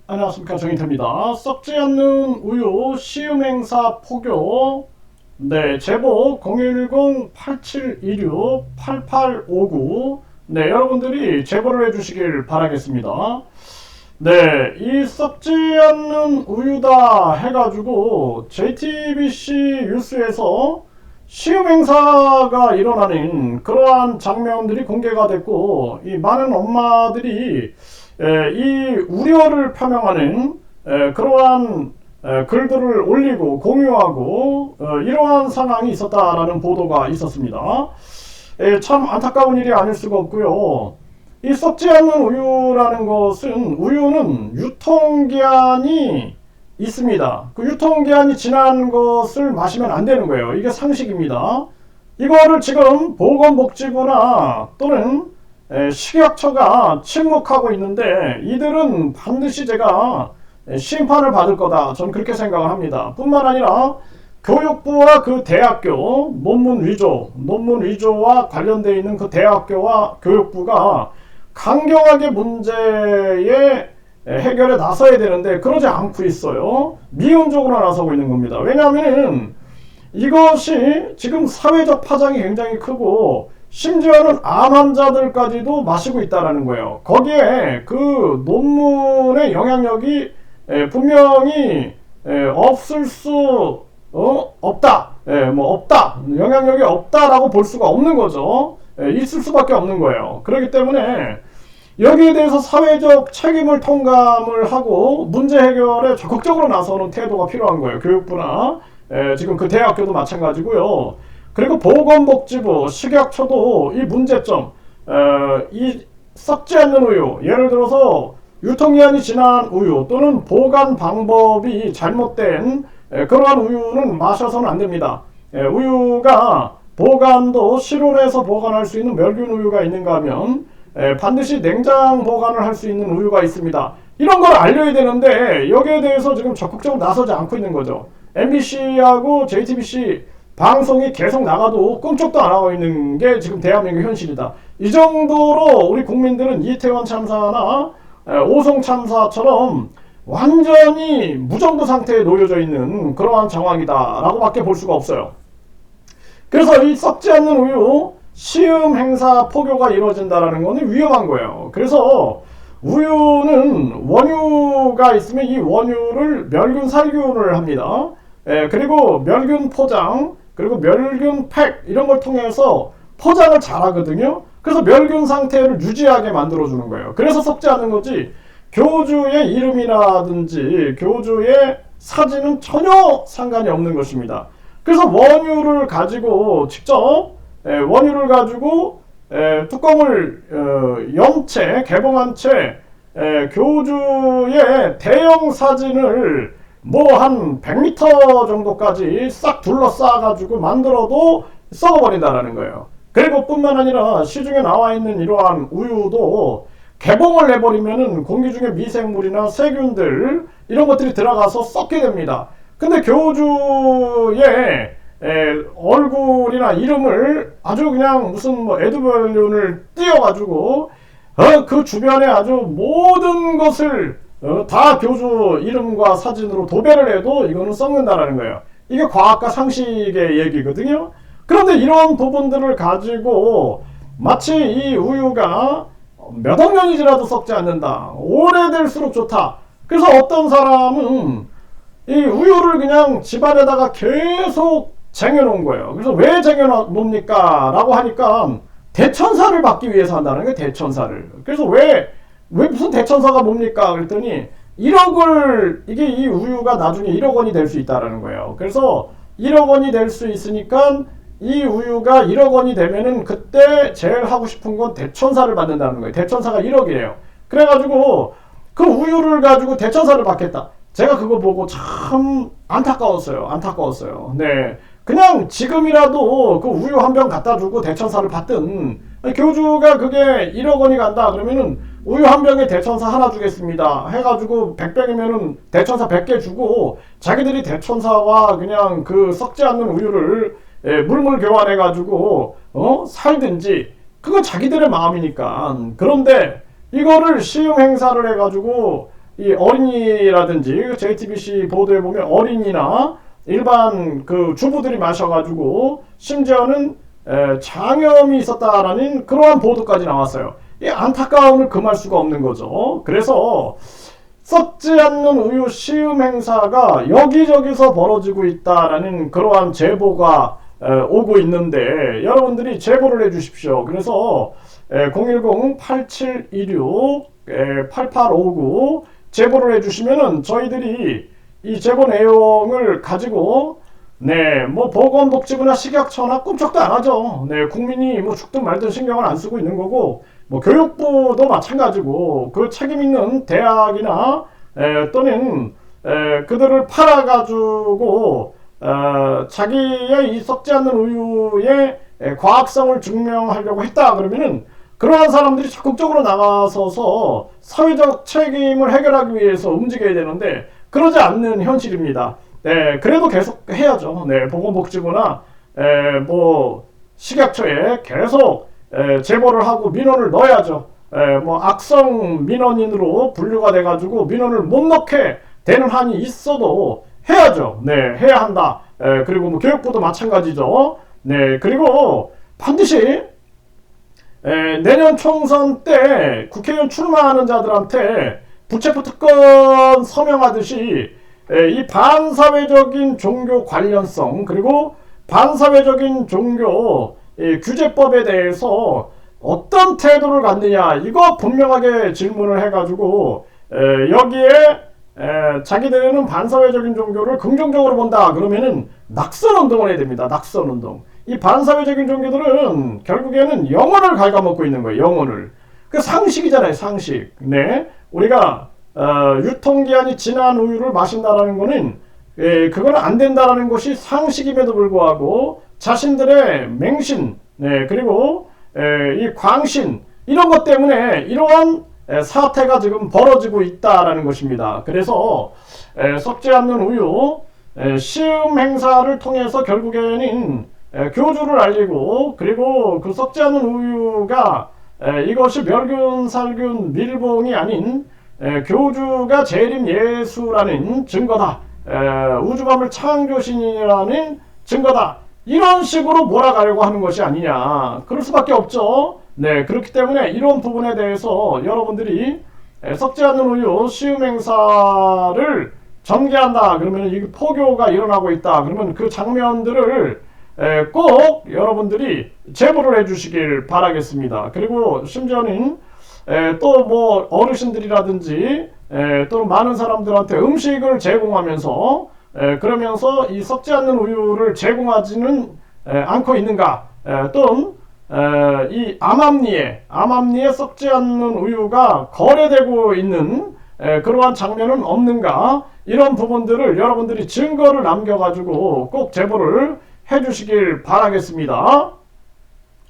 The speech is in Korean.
안녕하십니까, 정인태입니다. 썩지 않는 우유 시음행사 포교. 네, 제보 010-8726-8859. 네, 여러분들이 제보를 해주시길 바라겠습니다. 네, 이 썩지 않는 우유다 해가지고 JTBC 뉴스에서 시음행사가 일어나는 그러한 장면들이 공개가 됐고, 이 많은 엄마들이 이 우려를 표명하는 그러한 글들을 올리고 공유하고 이러한 상황이 있었다라는 보도가 있었습니다. 참 안타까운 일이 아닐 수가 없고요. 이 썩지 않는 우유라는 것은, 우유는 유통기한이 있습니다. 그 유통기한이 지난 것을 마시면 안 되는 거예요. 이게 상식입니다. 이거를 지금 보건복지부나 또는 식약처가 침묵하고 있는데, 이들은 반드시 제가 심판을 받을 거다, 저는 그렇게 생각을 합니다. 뿐만 아니라 교육부와 그 대학교, 논문 위조와 관련되어 있는 그 대학교와 교육부가 강경하게 문제의 해결에 나서야 되는데 그러지 않고 있어요. 미온적으로 나서고 있는 겁니다. 왜냐하면 이것이 지금 사회적 파장이 굉장히 크고, 심지어는 암 환자들까지도 마시고 있다는 거예요. 거기에 그 논문의 영향력이 분명히 없을 수 없다. 없다. 영향력이 없다라고 볼 수가 없는 거죠. 있을 수밖에 없는 거예요. 그렇기 때문에 여기에 대해서 사회적 책임을 통감을 하고 문제 해결에 적극적으로 나서는 태도가 필요한 거예요. 교육부나 지금 그 대학교도 마찬가지고요. 그리고 보건복지부, 식약처도 이 문제점, 이 썩지 않는 우유, 예를 들어서 유통기한이 지난 우유 또는 보관 방법이 잘못된 그러한 우유는 마셔서는 안 됩니다. 우유가 보관도 실온에서 보관할 수 있는 멸균 우유가 있는가 하면 반드시 냉장 보관을 할 수 있는 우유가 있습니다. 이런 걸 알려야 되는데 여기에 대해서 지금 적극적으로 나서지 않고 있는 거죠. MBC하고 JTBC 방송이 계속 나가도 꿈쩍도 안 하고 있는 게 지금 대한민국 현실이다. 이 정도로 우리 국민들은 이태원 참사나 오송 참사처럼 완전히 무정부 상태에 놓여져 있는 그러한 정황이다 라고 밖에 볼 수가 없어요. 그래서 이 썩지 않는 우유 시음 행사 포교가 이루어진다는 것은 위험한 거예요. 그래서 우유는 원유가 있으면 이 원유를 멸균 살균을 합니다. 그리고 멸균 포장, 그리고 멸균 팩 이런 걸 통해서 포장을 잘 하거든요. 그래서 멸균 상태를 유지하게 만들어주는 거예요. 그래서 썩지 않는 거지, 교주의 이름이라든지 교주의 사진은 전혀 상관이 없는 것입니다. 그래서 원유를 가지고 직접 원유를 가지고 뚜껑을 연 채, 개봉한 채 교주의 대형 사진을 뭐 한 100m 정도까지 싹 둘러싸 가지고 만들어도 썩어버린다라는 거예요. 그리고 뿐만 아니라 시중에 나와 있는 이러한 우유도 개봉을 해버리면은 공기 중에 미생물이나 세균들 이런 것들이 들어가서 썩게 됩니다. 근데 교주의 얼굴이나 이름을 아주 그냥 무슨 뭐 에드벌룬을 띄워가지고 그 주변에 아주 모든 것을 다 교주 이름과 사진으로 도배를 해도 이거는 썩는다라는 거예요. 이게 과학과 상식의 얘기거든요. 그런데 이런 부분들을 가지고 마치 이 우유가 몇억 년이 지나도 썩지 않는다, 오래될수록 좋다. 그래서 어떤 사람은 이 우유를 그냥 집안에다가 계속 쟁여놓은 거예요. 그래서 왜 쟁여놓습니까? 라고 하니까 대천사를 받기 위해서 한다는 거예요. 대천사를. 그래서 왜 무슨 대천사가 뭡니까? 그랬더니 1억을, 이게 이 우유가 나중에 1억 원이 될 수 있다라는 거예요. 그래서 1억 원이 될 수 있으니까 이 우유가 1억 원이 되면은 그때 제일 하고 싶은 건 대천사를 받는다는 거예요. 대천사가 1억이래요. 그래가지고 그 우유를 가지고 대천사를 받겠다. 제가 그거 보고 참 안타까웠어요. 네. 그냥 지금이라도 그 우유 한 병 갖다 주고 대천사를 받든, 교주가 그게 1억 원이 간다 그러면은 우유 한 병에 대천사 하나 주겠습니다 해가지고 100병이면은 대천사 100개 주고 자기들이 대천사와 그냥 그 썩지 않는 우유를 물물 교환해가지고 살든지, 그건 자기들의 마음이니까. 그런데 이거를 시음 행사를 해가지고 이 어린이라든지 JTBC 보도에 보면 어린이나 일반 그 주부들이 마셔가지고 심지어는 장염이 있었다라는 그러한 보도까지 나왔어요. 이 안타까움을 금할 수가 없는 거죠. 그래서 썩지 않는 우유 시음 행사가 여기저기서 벌어지고 있다라는 그러한 제보가 오고 있는데 여러분들이 제보를 해주십시오. 그래서 010-8726-8859 제보를 해주시면은 저희들이 이 제보 내용을 가지고 뭐 보건복지부나 식약처나 꿈쩍도 안 하죠. 국민이 뭐 죽든 말든 신경을 안 쓰고 있는 거고, 뭐 교육부도 마찬가지고 그 책임 있는 대학이나 또는 그들을 팔아가지고 자기의 이 썩지 않는 우유의 과학성을 증명하려고 했다 그러면은 그러한 사람들이 적극적으로 나가서서 사회적 책임을 해결하기 위해서 움직여야 되는데 그러지 않는 현실입니다. 그래도 계속 해야죠. 보건복지부나 뭐 식약처에 계속 제보를 하고 민원을 넣어야죠. 뭐 악성 민원인으로 분류가 돼가지고 민원을 못 넣게 되는 한이 있어도 해야죠. 해야 한다. 그리고 뭐 교육부도 마찬가지죠. 그리고 반드시 내년 총선 때 국회의원 출마하는 자들한테 부체포 특권 서명하듯이 이 반사회적인 종교 관련성 그리고 반사회적인 종교 규제법에 대해서 어떤 태도를 갖느냐 이거 분명하게 질문을 해가지고 여기에 자기들은 반사회적인 종교를 긍정적으로 본다 그러면은 낙선운동을 해야 됩니다. 낙선운동. 이 반사회적인 종교들은 결국에는 영혼을 갉아먹고 있는 거예요. 영혼을. 그 상식이잖아요. 상식. 우리가 유통기한이 지난 우유를 마신다라는 거는 그거는 안 된다라는 것이 상식임에도 불구하고 자신들의 맹신 그리고 이 광신 이런 것 때문에 이러한 사태가 지금 벌어지고 있다라는 것입니다. 그래서 썩지 않는 우유 시음 행사를 통해서 결국에는 교주를 알리고 그리고 그 썩지 않는 우유가 이것이 멸균, 살균, 밀봉이 아닌 교주가 재림 예수라는 증거다. 우주만물 창조신이라는 증거다. 이런 식으로 몰아가려고 하는 것이 아니냐. 그럴 수밖에 없죠. 그렇기 때문에 이런 부분에 대해서 여러분들이 썩지 않는 우유 시음 행사를 전개한다. 그러면 이 포교가 일어나고 있다. 그러면 그 장면들을 꼭 여러분들이 제보를 해주시길 바라겠습니다. 그리고 심지어는 또 뭐 어르신들이라든지 또는 많은 사람들한테 음식을 제공하면서 그러면서 이 썩지 않는 우유를 제공하지는 않고 있는가 또는 이 암암리에 썩지 않는 우유가 거래되고 있는 그러한 장면은 없는가 이런 부분들을 여러분들이 증거를 남겨가지고 꼭 제보를 해주시길 바라겠습니다.